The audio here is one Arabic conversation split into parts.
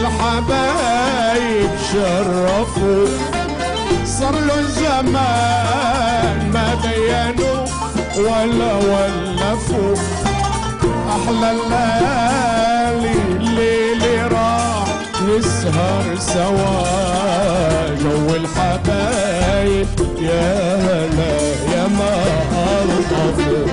الحبايب شرفوا، صار له زمان ما بينوا ولا ولفوا. أحلى الليالي الليلي راح نسهر سوا، جو الحبايب يا هلا يا ما ألطفوا.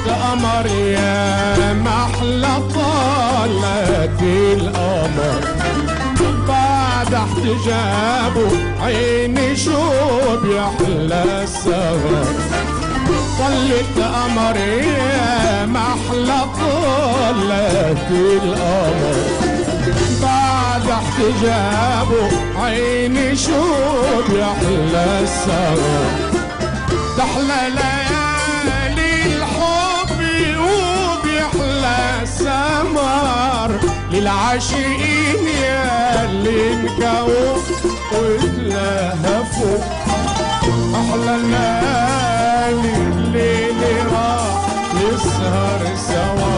قمر يا محلى طلت القمر، بعد احتجابه عيني شو بيحلى السهر. طلت قمر يا محلى طلت القمر، بعد احتجابه عيني شو بيحلى السهر. تحلى ليالي الحب وبيحلى السمر للعاشقين ياللي انكوا واتلهفوا. احلى الليالي الليل راح نسهر سوا،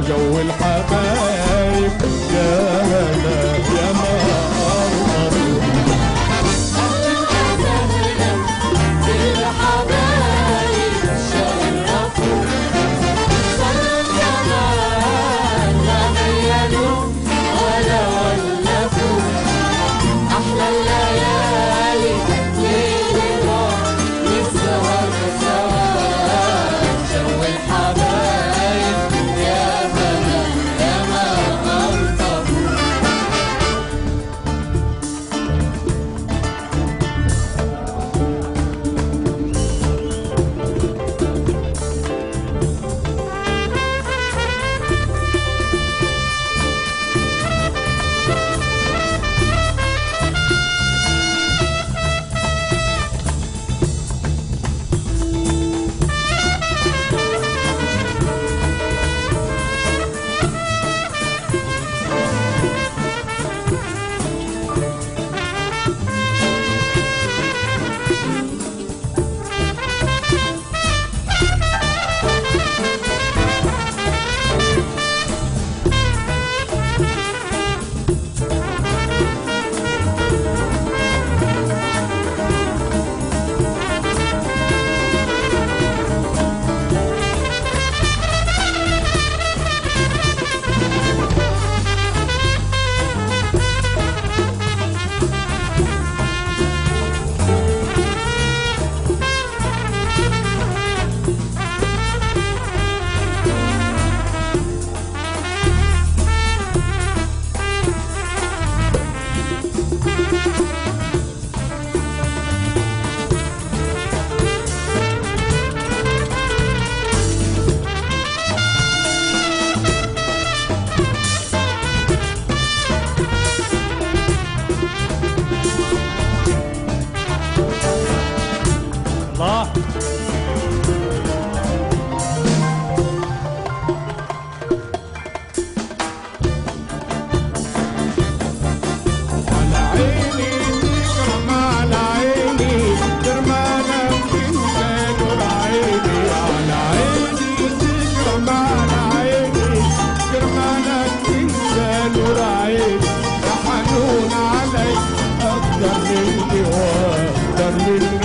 جو الحبايب يا هلا يا ما يا حنون علي أقدر مني وأقدر مني